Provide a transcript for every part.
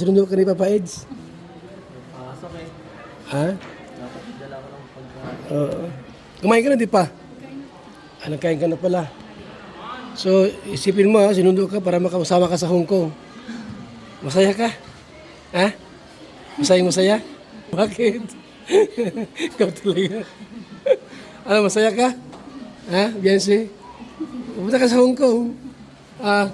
Sundo ka ni Papa Eds? Okay. Ha? Dapat dala ko ng pagka... Oo. Kumain ka na di pa? Nagkain ka na pala. So, isipin mo ha, sinundo ka para makasama ka sa Hong Kong. Masaya ka? Ha? Masaya? Bakit? Ikaw talaga. Ano, masaya ka? Ha? Beyonce? Pupunta ka sa Hong Kong. Ah.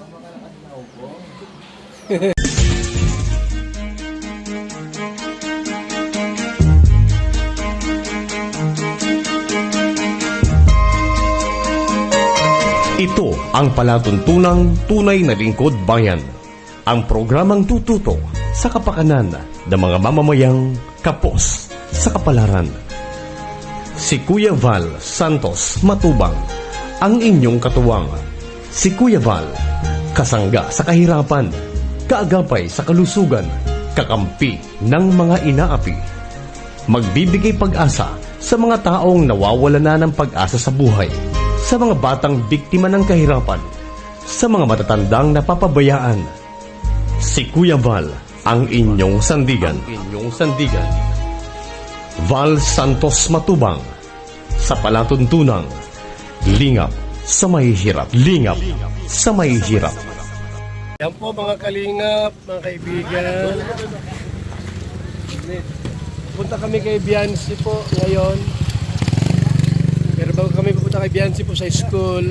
Ito ang palatuntunang tunay na lingkod bayan. Ang programang tututok sa kapakanan ng mga mamamayang kapos sa kapalaran. Si Kuya Val Santos Matubang, ang inyong katuwang. Si Kuya Val, kasangga sa kahirapan, kaagapay sa kalusugan, kakampi ng mga inaapi. Magbibigay pag-asa sa mga taong nawawala na ng pag-asa sa buhay, sa mga batang biktima ng kahirapan, sa mga matatandang napapabayaan. Si Kuya Val, ang inyong sandigan. Val Santos Matubang, sa palatuntunang lingap sa mahihirap. Yan po mga kalingap, mga kaibigan. Punta kami kay Beyonce po ngayon. Pero bago kami pupunta kay Beyonce po sa school,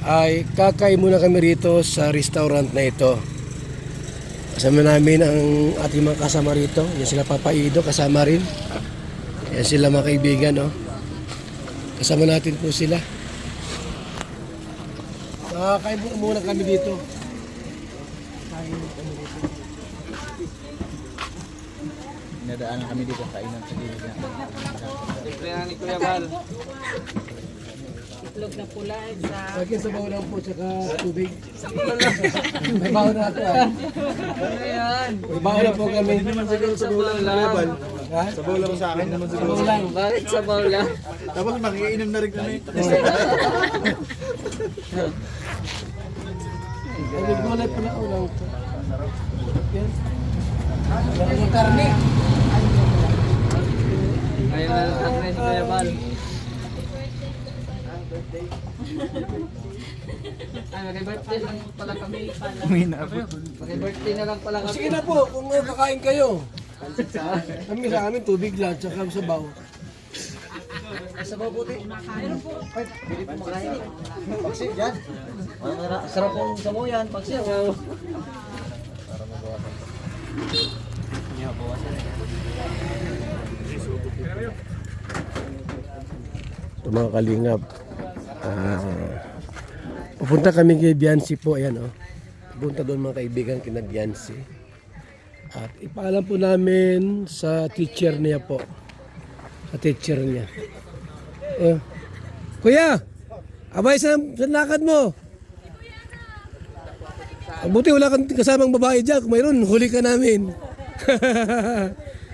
ay kakain muna kami rito sa restaurant na ito. Kasama namin ang ating mga kasama rito. Yan sila Papa Ido, kasama rin. Yan sila mga kaibigan, no? Kasama natin po sila. Kain muna kami dito. Nadaanan kami dito kainan sa gilid na. Siyempre na ni Kuya Val. Itlog na pula sa... Bakit sa bawo lang po, tsaka tubig? May bawo na ako, ah. Ano yan? May bawo na po kami. Hindi naman siguro sa bawo lang. Ha? Sa bawo lang sa akin naman siguro. Bawo lang. Bakit sa baw lang? Tapos makiinom na rin kami. Ay, may gulay pala ulang to. Yan. Ang karne. Ngayon na lang ang si Kuya Val. Ay, mag-birthday lang pala kami. Mag-birthday na lang pala kami. Sige na po, kung kakain kayo. Kami sa amin, tubig lang, tsaka sa bawo. Sa bawo puti. Paksi dyan. Sarap pong sabaw yan. Paksi ako. Ito mga kalingap. Pupunta kami kay Beyonce po. Ayan, oh. Pupunta doon mga kaibigan kina Beyonce. At ipaalam po namin sa teacher niya po. Sa teacher niya. Kuya! Abay, saan lakad mo? Buti wala kang kasamang babae dyan. Kung mayroon, huli ka namin.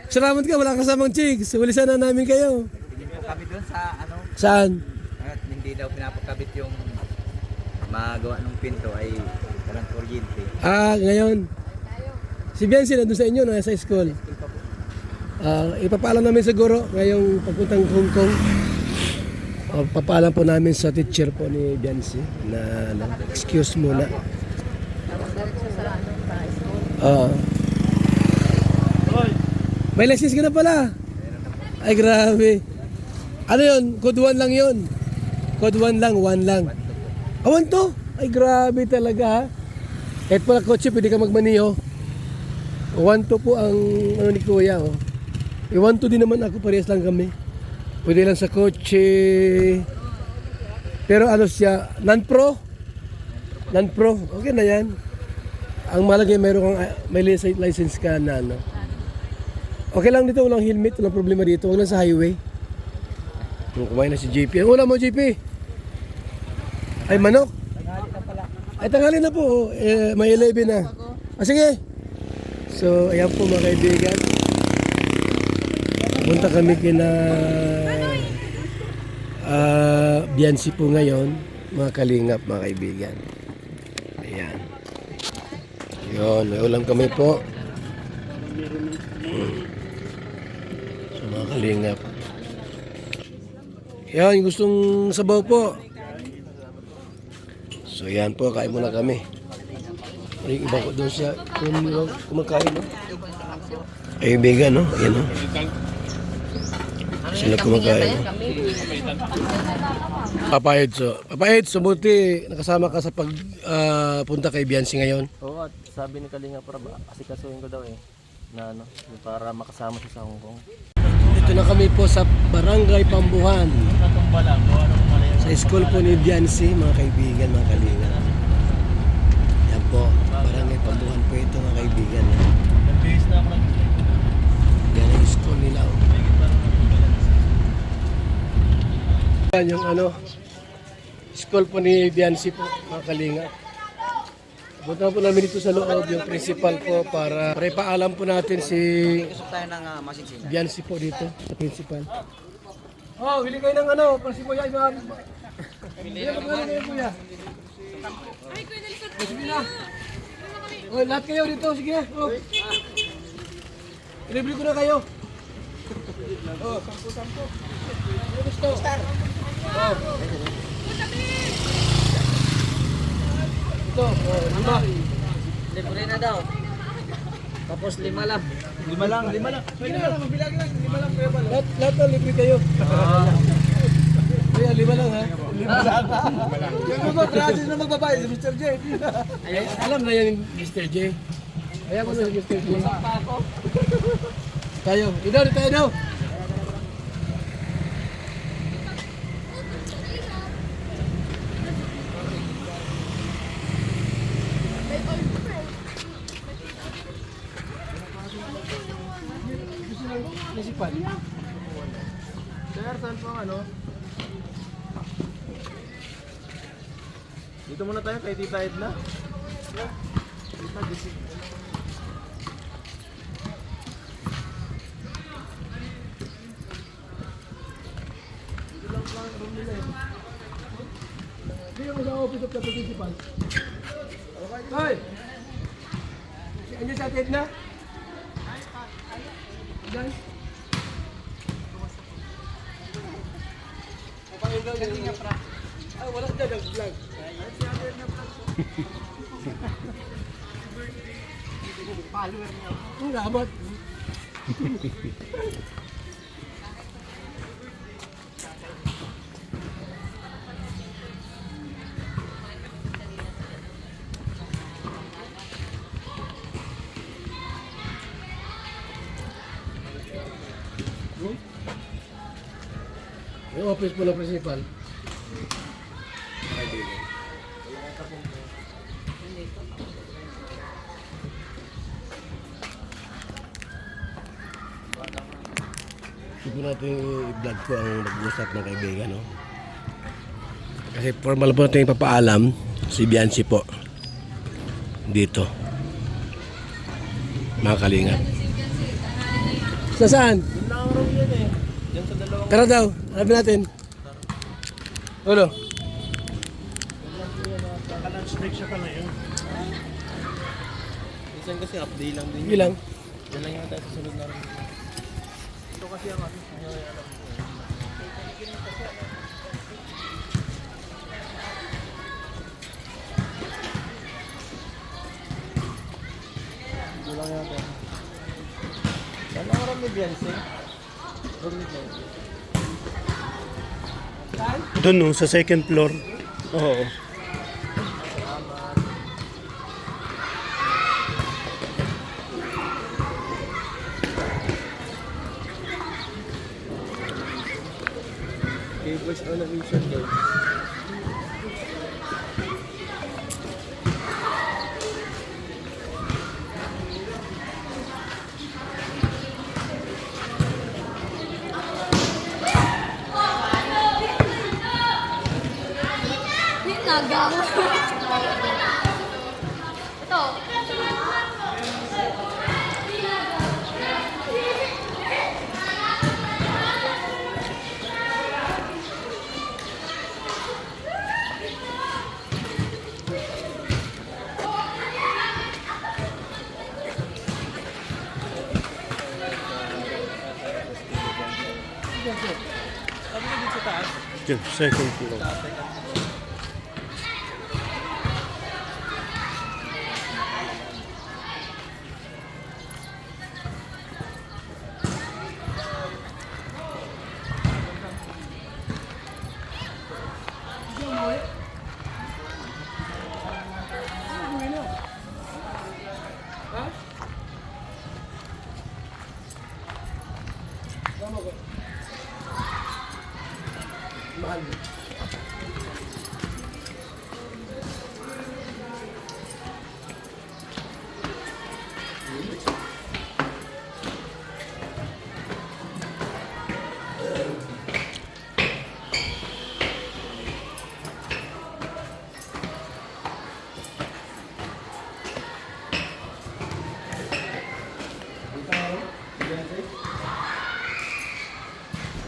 Salamat ka, wala kasamang chicks. Huli sana namin kayo. Hindi po kami doon sa ano, Saan? at hindi daw pinapakabit yung magawa ng pinto ay parang kuryente. Ngayon. Si Beyonce na doon sa inyo, no, sa school. Ipapaalam namin siguro ngayong pagpuntang Hong Kong. Papaalam po namin sa teacher po ni Beyonce na excuse muna. May license ka na pala. Ay grabe. Ano yun? Code 1 lang yun. Code 1 lang, 1 lang. 1 to? Ay grabe talaga ha. Kahit pala kotse, pwede ka magmaniho. 1 to po ang ano ni Kuya. 1 to din naman ako, parehas lang kami. Pwede lang sa kotse. Pero ano siya, non-pro? Non-pro, okay na yan. Ang malagay mayroon kang may license ka na ano. Okay lang dito, walang helmet, walang problema dito. Huwag lang sa highway. Kumain na si JP. Ang ulam mo, JP? Ay, manok? Ay, tanghali na po. May 11 na. Sige. So, ayan po mga kaibigan. Punta kami kina Beyonce po ngayon. Mga kalingap, mga kaibigan. Ayan. Yun, may ulam kami po. Sa mga kalingap. Yan, yung gustong sabaw po. So yan po, kain muna kami. Yung iba ko doon siya, kumakain, no? Ay, bigan, no? Ayan, no? Sila kumakain. Papayed, so buti nakasama ka sa pagpunta kay Biancy ngayon. Oo, at sabi ni Kalinga para asikasuhin ko daw na para makasama siya sa Hong Kong. Dito na kami po sa Barangay Pambuhan. Sa school po ni Biancy, mga kaibigan, mga kalinga. Yan po, Barangay Pambuhan po ito, mga kaibigan. Yan ang school nila. Yan yung school po ni Biancy po, mga kalinga. Punta po namin dito sa loob yung principal po para paalam po natin si Tayo ng masingsing. Biancy po dito sa principal. Oh, bili kayo ng para si Kuya Iman. Bili kayo Kuya. Ay, Kuya, nalisod po. Sige na. Oh, lahat kayo dito, sige. Oh. Ilibili ko na kayo. Oh, sampo. Ano gusto? Oh. Ito, lima. Libre na daw. Tapos 5 lang. Lima lang. Sige na, mabilang lang. 5 lang kayo pala. Lahat na libre kayo. Kaya 5 lang ha. 5 lang. Yung mga process na magbabayad si Mr. J. Ay, alam na yan yung Mr. J. Kaya mo na si Mr. J. Tayo. Tayo daw. Municipal. Sir, saan po ang Dito muna tayo kay Tita Edna. Dito mo sa office of the principal. Hoy! Ano sa atin na? Guys? Wala dyan ang vlog. Ang lamat. Yung office po ng principal. Siguro natin i-vlog ko ang nag-uusap ng kaibigan, no? Kasi formal po natin ipapaalam si Biancy po dito. Mga kalingap. Sa saan? Tara daw, alamin natin. Ulo. Lunch break siya pa ngayon. Minsan kasi update lang din. Ilang? Yan lang yung tayo sa sunod na rin. Ito kasi ang ating alam ko. Ito lang yata. Saan ang marami Biancy? Doon no, sa second floor. Oo. Okay, boys, on a mission guys. Nagawa. Ito. Diyan, second floor. Mahal.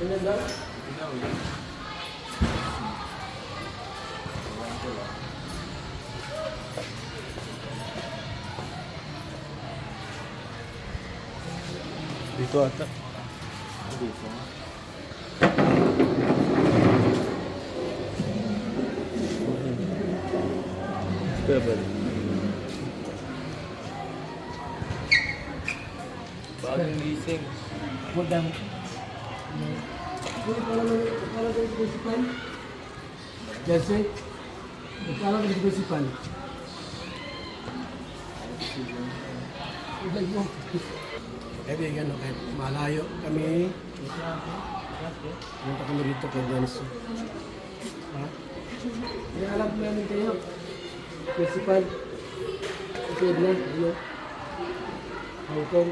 Ganyan daw? Dito ata. Bagong gising. Magdang. Magkala kayo sa principal? Jesse? Magkala kayo sa principal? Ilag mo. Kaibigan, okay. Malayo kami. Punta kami dito kay Jesse. Ha? May alam ko namin kayo. Principal. Susunod na. Ano? Hong Kong.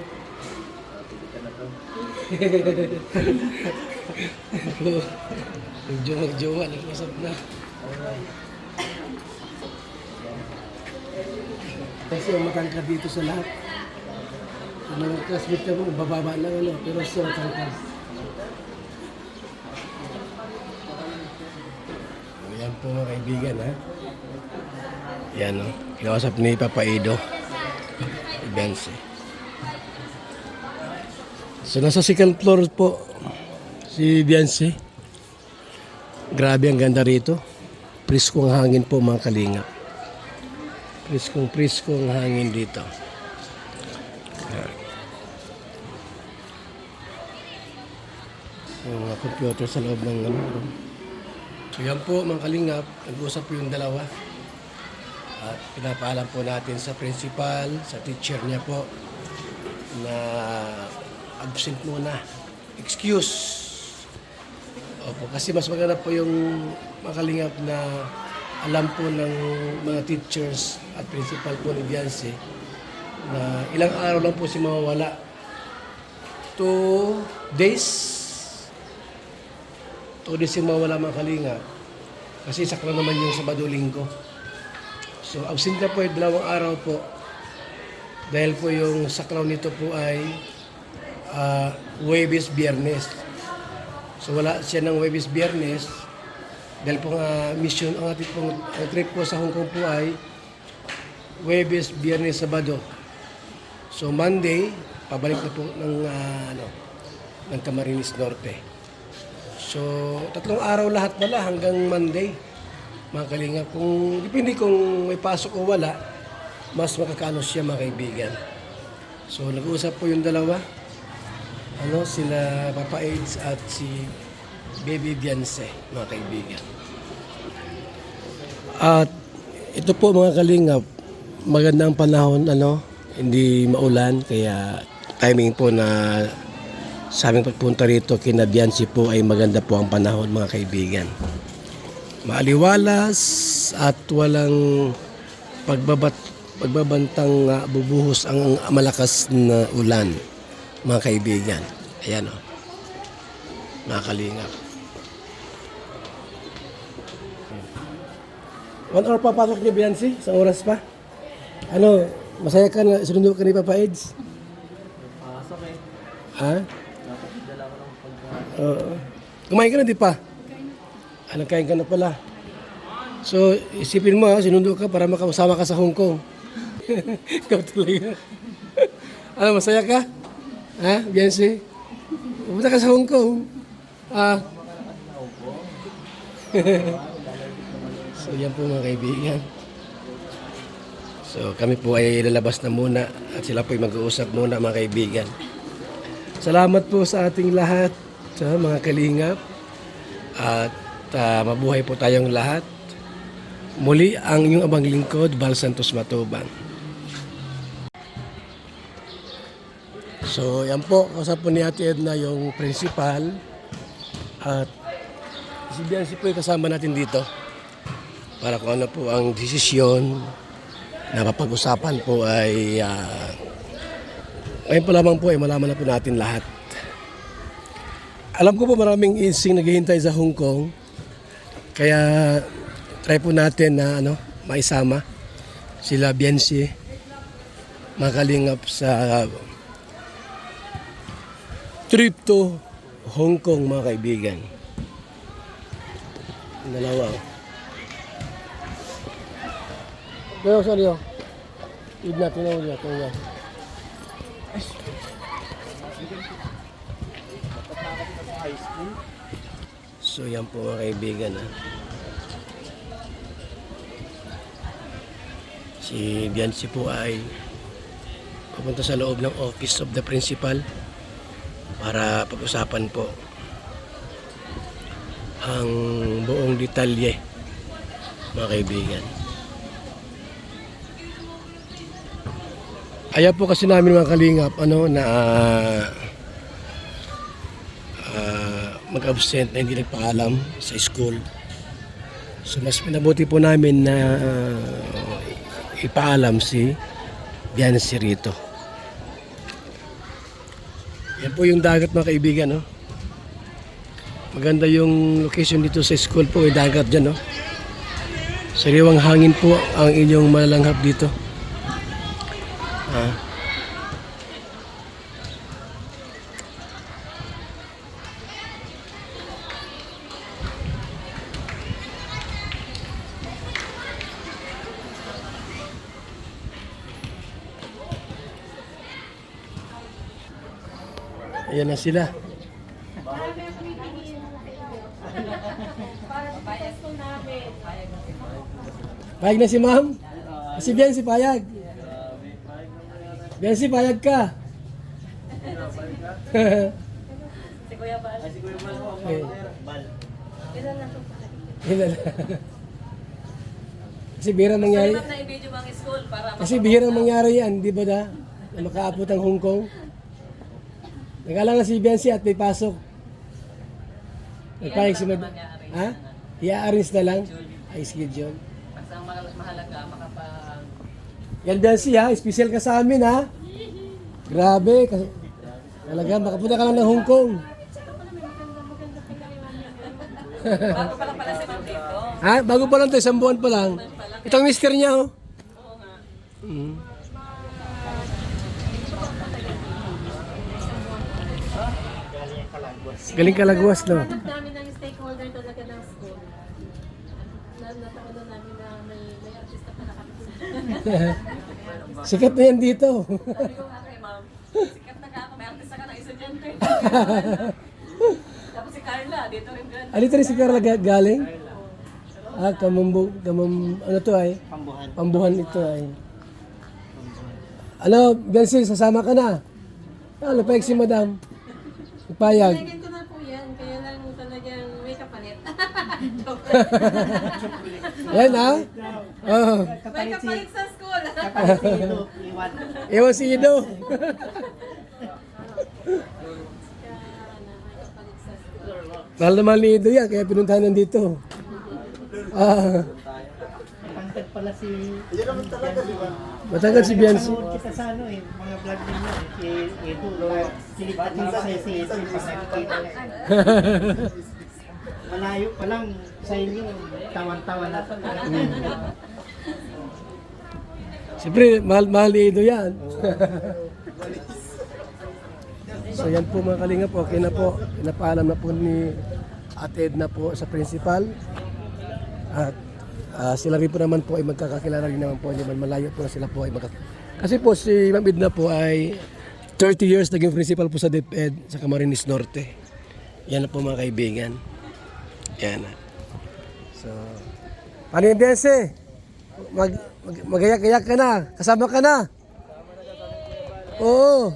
Magjowa, nag-usap na. Kasi ang matangkad dito sa lahat. Ang mga classmate ka mo, bababa lang ano, pero siya matangkad. Ayan po mga kaibigan ha. Yan o, kinausap ni Papa Ido. Ibense. So nasa second floor po si Biancy. Grabe ang ganda rito. Priskong hangin po mga kalingap. Priskong hangin dito. Ayan. Yung mga computer sa loob ng room. So yan po mga kalingap. Nag-usap po yung dalawa. At pinapaalam po natin sa principal, sa teacher niya po na absent muna. Excuse. Opo, kasi mas maganda po yung makalingap na alam po ng mga teachers at principal po ni Biancy na ilang araw lang po si mawawala. 2 days. 2 days yung mawawala mga kalingap. Kasi sakla naman yung Sabado-Linggo. So absent na po yung 2 araw po. Dahil po yung saklaw nito po ay Huwebes, Biyernes. So wala siya ng Huwebes, Biyernes dahil po nga mission ang ating pong ang trip po sa Hong Kong po ay Huwebes, Biyernes, Sabado. So Monday pabalik na po ng Camarines Norte. So 3 araw lahat pala hanggang Monday. Mga kalinga, kung depende kung may pasok o wala, mas makakaano siya mga kaibigan. So nag-uusap po yung dalawa. Sila Papa Aids at si Baby Biancy, mga kaibigan. At ito po mga kalingap, magandang panahon, hindi maulan, kaya timing po na sa aming pagpunta rito kina Biancy po ay maganda po ang panahon mga kaibigan. Maaliwalas at walang pagbabantang bubuhos ang malakas na ulan. Mga kaibigan, ayan o, mga kalingap. 1 hour pa pasok niyo, Biancy? Isang oras pa? Masaya ka na sinundo ka ni Papa Eds? Pasok eh. Ha? Dapat dala ko ng pagkain. Oo. Kumain ka na di pa? Kain ka na pala. So, isipin mo sinundo ka para makasama ka sa Hong Kong. Ikaw talaga. Masaya ka? Ha, Biancy? Pumunta ka sa Hong Kong. So yan po mga kaibigan. So kami po ay lalabas na muna at sila po ay mag-uusap muna mga kaibigan. Salamat po sa ating lahat, sa mga kalingap. At mabuhay po tayong lahat. Muli ang inyong abang lingkod, Val Santos Matubang. So yan po, kausap po ni Ate Edna yung principal. At si Biancy po yung kasama natin dito. Para kung ano po ang desisyon na mapag-usapan po ay ngayon po lamang po ay malaman na po natin lahat. Alam ko po maraming insing naghihintay sa Hong Kong. Kaya try po natin na maisama sila Biancy makalingap sa trip to Hong Kong mga kaibigan. Dalawa. Pero sorry oh. Id natin na ulit. So yan po mga kaibigan ha. Si Biancy po ay pupunta sa loob ng office of the principal para pag-usapan po ang buong detalye mga kaibigan. Ayaw po kasi namin mga kalingap na mag-absent na hindi nagpaalam sa school. So mas pinabuti po namin na ipaalam si Biancy rito. Yan po yung dagat mga kaibigan. No? Maganda yung location dito sa school po. Yung dagat dyan. No? Sariwang hangin po ang inyong malalanghap dito. Ayan na sila. Payag na si ma'am? Si Biancy payag. Biancy payag ka. Si Kuya Bal. Ilan. Kasi bihirang mangyari. Ma'am na i-video bang school para Kasi bihirang mangyari yan, di ba na? Na makaabot ang Hong Kong. Nagalang na si Biancy at may pasok. Nagpayag si Mad... Ha? I-arrange na lang. Ay, schedule. Basta ang mahalaga makapag... Yan Biancy ha, special ka sa amin ha. Grabe. Kasi, talaga, makapunta ka lang ng Hong Kong. Bago pa lang pala si Ma'am dito. Ha? Bago pa lang tayo, 1 buwan pa lang. Itong mister niya oh. Oo nga. Galing Kalagwas no. Ang dami ng stakeholder talaga ng school. Nataon namin na may artista pala kami. Sikat na yan dito. Sabi ko nga kay Ma'am, sikat na ka ako, may artista ka na estudyante. Tapos si Carla, dito rin gan. Dito rin si Carla galing? Ano to ay? Pambuhan ito ay. Ano, Biancy, sasama ka na? Payag si madam. Payag. Kailangan ko na po yan, kaya lang talagang may kapalit. Yan ha? Oh. May kapalit sa school. Ewan si Ido. Mahal na mahal ni Ido yan, kaya pinuntahan nandito. Matangkad pala si... Matangkad si Biancy. Panood kita sa mga vlog ninyo si Edo. Silipat lang sa si Edo pag nakikita niya. Malayo pa lang sa inyo, tawan-tawan na. Siyempre, mahal ni Ido yan. So yan po mga kalingap, okay na po. Pinapaalam na po ni Ate Edna po sa principal. At sila rin po naman po ay magkakakilala rin naman po. Hindi man malayo po na sila po ay Kasi po si Ma'am Edna po ay 30 years naging principal po sa DepEd sa Camarines Norte. Yan na po mga kaibigan. Yan na. So, paano yung Bianse? Magayak-gayak ka na. Kasama ka na. Oo.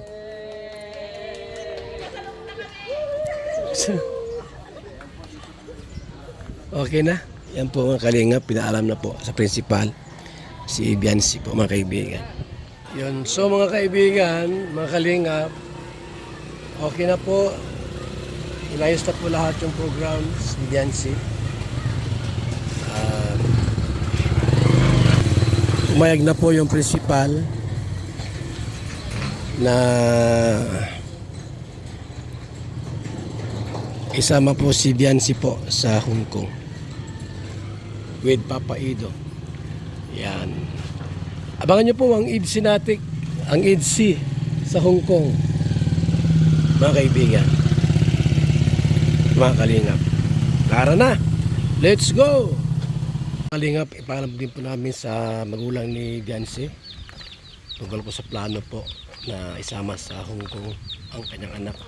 Okay na. Yan po mga kalingap. Pinaalam na po sa principal. Si Biansi po mga kaibigan. Yun. So mga kaibigan, mga kalingap, okay na po. Inayos na po lahat yung programs ni Biansi. Umayag na po yung principal na isama po si Biansi po sa Hong Kong with Papa Ido. Yan. Abangan nyo po ang EDC sa Hong Kong. Mga kaibigan. Mga kalingap. Tara na! Let's go! Kalingap, ipaalam din po namin sa magulang ni Biansi tungkol po sa plano po na isama sa Hong Kong ang kanyang anak.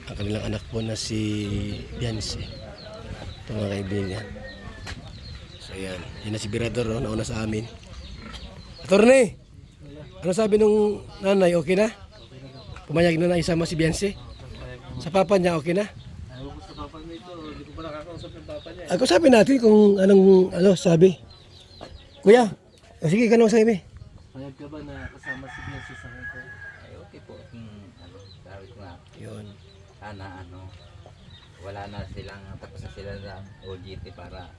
Ang kanilang anak po na si Biansi. Ito mga kaibigan. So yan, yun na si Birador, no? Nauna sa amin. Attorney, ano sabi nung nanay, okay na? Pumayag na isama si Biansi? Sa papa niya, okay na? Ako sabi natin kung anong sabi. Kuya, sige ka nang sabi. Payag ka ba na kasama si Biansi sa Hong Kong? Ay, okay po. Sabi ko nga, Yun. sana wala na silang, tapos na sila ng OJT para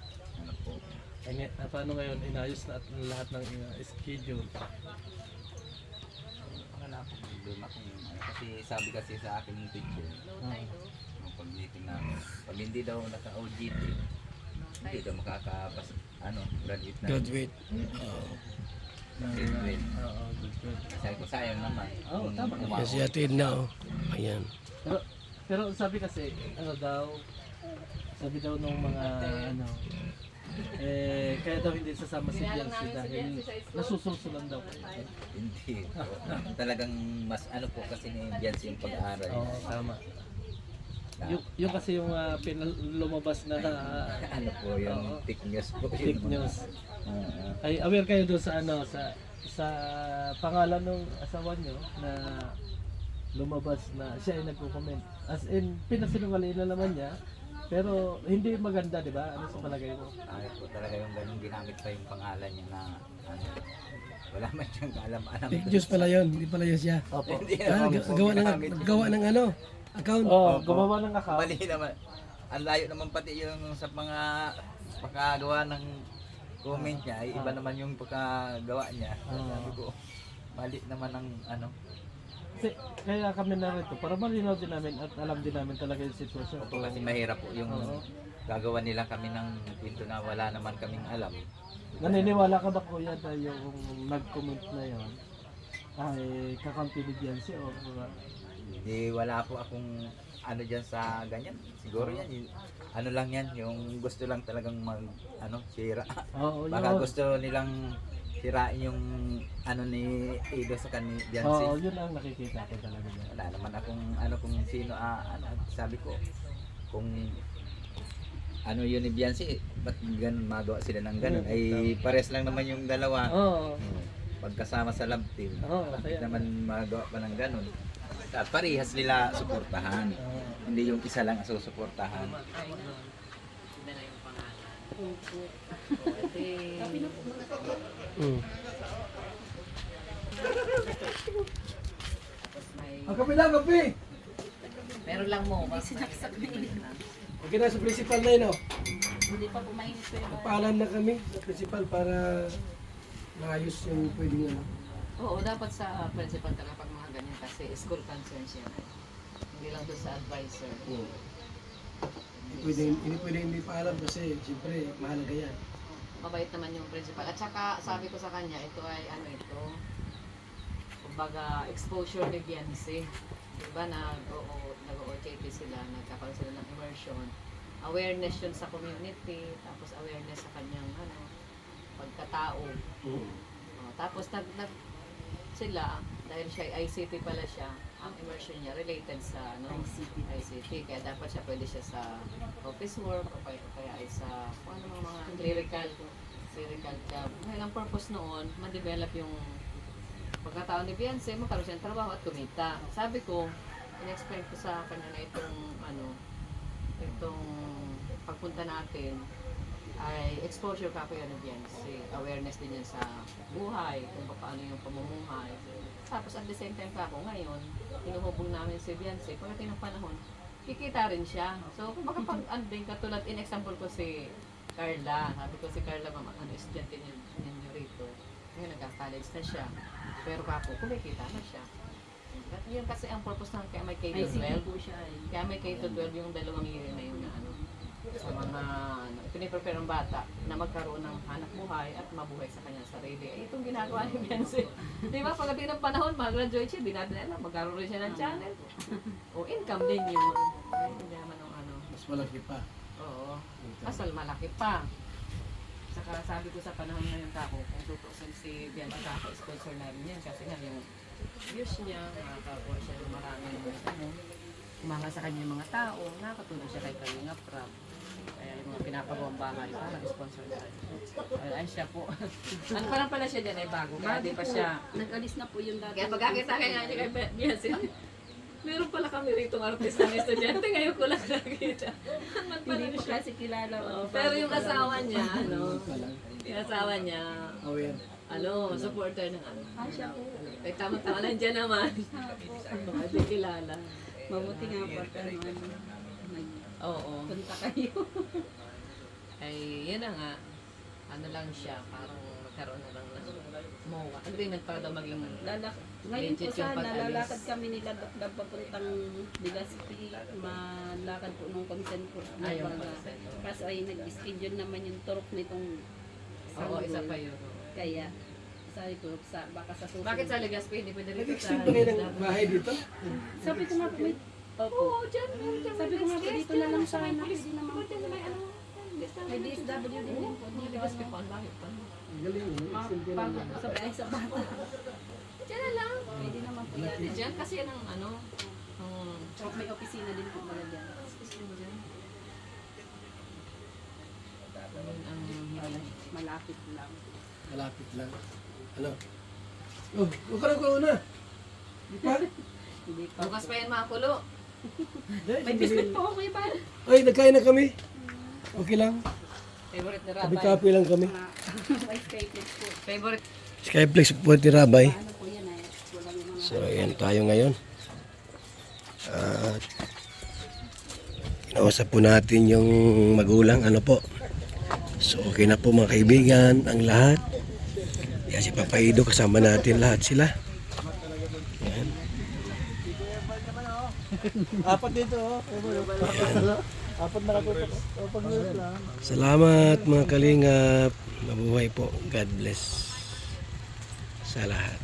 po. Ay, paano ngayon inayos na at lahat ng schedule? Wala po problema kung kasi sabi kasi sa akin yung teacher, nung pag-meeting namin, pag hindi daw naka-OJT, hindi daw makakapas, graduate na. Graduate. Graduate. Oo, good. Sabi ko, sayang naman. Oo, tama naman. Kasi atid na, oh. Ayan. Pero sabi kasi, sabi daw nung mga kaya daw hindi sasama si Biansi dahil nasusulsulan daw. Hindi po. Talagang mas po kasi ni Biansi yung pag-aaral. Oo, tama. Yung kasi yung lumabas na Po, yung fake news po. fake Yun. news. Oo. Ay aware kayo doon sa sa pangalan ng asawa nyo na lumabas na siya ay nagko-comment. As in, pinasinungaling na naman niya. Pero hindi maganda, di ba? Ano sa palagay mo? Ay po talaga yung ganun ginamit pa yung pangalan niya na wala man siyang kaalam-alam. Fake news pala yun, hindi pala yun siya. Opo. Hindi naman po ginamit yun. Gawa ng account. Oh, gumawa ng account. Mali naman. Ang layo naman pati yung sa mga pagkagawa ng comment niya, ay iba naman yung pagkagawa niya. Sabi ko, mali naman ang Kasi, kaya kami narito para malinaw din namin at alam din namin talaga yung sitwasyon. Opo, kasi mahirap po yung Oo. gagawa nila kami ng pinto na wala naman kaming alam. Naniniwala ka ba kuya na yung nag-comment na yon ay kakampi ni Biansi o Hindi, wala po akong dyan sa ganyan. Siguro yan, lang yan, yung gusto lang talagang sira. Oo, Baka yun. gusto nilang sirain yung ni Ido sa kanil Biansi. Oo, yun ang nakikita ko talaga dyan. Wala naman akong kung sino sabi ko kung yun ni Biansi, ba't ganun magawa sila ng ganun? Ay pares lang naman yung dalawa. Oo. Pagkasama sa love team. Oo, Bakit kaya- naman magawa pa ng ganun? At parehas nila suportahan. Hindi yung isa lang susuportahan. Ang kape lang, kape! Meron lang mo. Okay na sa principal na yun, oh. Hindi pa pumainit ko yung Paalam na kami sa principal para maayos yung pwedeng Oo, dapat sa principal ka kapag mga ganyan kasi school concerns yan. Hindi lang doon sa advisor. Hindi pwede hindi paalam kasi siyempre mahalaga yan. Mabait naman yung principal. At saka sabi ko sa kanya, ito ay kumbaga exposure ni Biansi. Diba nag-OJT sila, nagkakaroon sila ng immersion. Awareness yun sa community, tapos awareness sa kanyang pagkatao. Tapos sila, dahil siya ICT pala siya, ang immersion niya related sa ICT. Kaya dapat siya pwede siya sa office work o kaya ay sa kung ano mga clerical job. Dahil ang purpose noon, ma-develop yung pagkataon ni Beyonce, magkaroon siya ng trabaho at kumita. Sabi ko, in-explain ko sa kanya na itong pagpunta natin ay exposure ka kuya ng Beyonce. Awareness din yan sa buhay, kung paano yung pamumuhay. Tapos at the same time pa ako ngayon, hinuhubog namin si Beyonce. Pagdating ng panahon, kikita rin siya. So kung makapag-anding katulad, in example ko si Carla. Sabi ko si Carla, mama, estudyante ninyo rito. Ngayon nagka-college na siya. Pero ako, kumikita na siya. Yun kasi ang purpose ng kaya may K-12. Kaya may K-12 yung 2 year na yun na sa mga piniprepare ng bata na magkaroon ng hanap buhay at mabuhay sa kanyang sarili. Ay, itong ginagawa ni Beyonce. Di ba? Pagdating ng panahon, mag-graduate siya, di natin alam, magkaroon rin siya ng channel. O income din yun. Ay, hindi naman ng Mas malaki pa. Oo. Asal malaki pa. Saka sabi ko sa panahon ngayon kako, kung tutusin si Beyonce kako, sponsor namin yan. Kasi nga yung views niya, makakakuha siya ng maraming umanga sa kanya yung mga tao, nakatulong siya kay Kalinga Prab. Kaya yung mga pinapagawang bahay pa, nag-sponsor na. Ay siya po. Ano pa lang pala siya dyan ay bago. Kaya di pa siya. Nag-alis na po yung dati. Kaya pagkakita kay nga niya kay Beyonce, meron pala kami rito ng artista na estudyante. Ngayon ko lang nakita. Hindi ko kasi kilala. Pero yung asawa niya, yung asawa niya, supporter ng Siya po. Ay tama-tama nandiyan naman. Hindi kilala. Mabuti nga po. Oo. Punta kayo. Ay, yun na nga. Ano lang siya, parang magkaroon na lang ng MOA. Agreement para daw maging Ngayon po legit yung sana, pag-alis. lalakad kami nila Dapdap papuntang Legazpi. Malakad po nung consent po. Ayaw Baga. Kaso ay nag-schedule naman yung turok nitong Oo, isa pa yun. Kaya, sabi ko, baka sa susunod. Bakit sa Legazpi? Hindi pwede rin sa Nag-extend pa kayo ng bahay dito? Sabi ko nga po, may... Oo, dyan. Meron dyan. Sabi ko nga po, dito na lang sa akin. Pwede naman. May DSW din din po. Hindi Legazpi pa. Ang bakit pa? Galing, extend ka Bago lang. po sa bahay sa bata. Dyan na lang. Pwede naman po yan. Pwede dyan kasi yan ang May opisina din po pala dyan. Malapit lang. Malapit lang. Ano? Oh, huwag ka lang ko na. Di pa? Hindi pa. Bukas pa yan makakulo. May biscuit po ako, Iban. Ay, nagkain na kami. Okay lang. Favorite ni Rabay. Kapi-kapi lang kami. May skyflex po. Favorite. Skyflex po ni Rabay. Ano po yan ay? Wala yung mga... So, ayan tayo ngayon. At kinausap po natin yung magulang. Ano po? So, okay na po mga kaibigan, ang lahat. Yan si Papa Ido, kasama natin lahat sila. Yan. Apat dito, oh. Apat na katutok. Salamat mga kalingap. Mabuhay po. God bless sa lahat.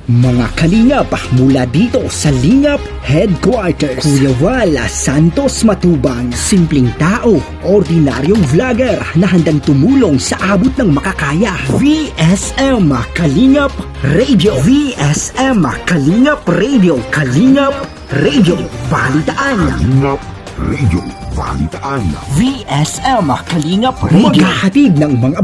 Mga kalingap mula dito sa Lingap Headquarters, Kuya Val Santos Matubang, simpleng tao, ordinaryong vlogger na handang tumulong sa abot ng makakaya. VSM Kalingap Radio, VSM Kalingap Radio, Kalingap Radio Balitaan, Kalingap Radio Balitaan, VSM Kalingap Radio, maghahatid ng mga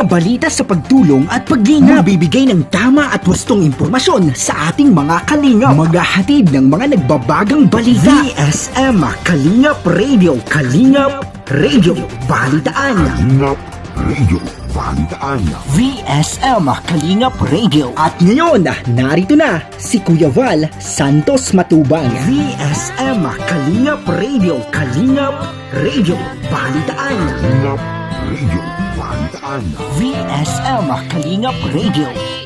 balita sa pagtulong at paglinap, magbibigay ng tama at wastong impormasyon sa ating mga kalingap, maghahatid ng mga nagbabagang balita. VSM Kalingap Radio, Kalingap Radio Balitaan, Kalingap Radio Balitaan, VSM Kalingap Radio. At ngayon, narito na si Kuya Val Santos Matubang. VSM Kalingap Radio, Kalingap Radio Balitaan, Kalingap Radio Balitaan, VSM Kalingap Radio.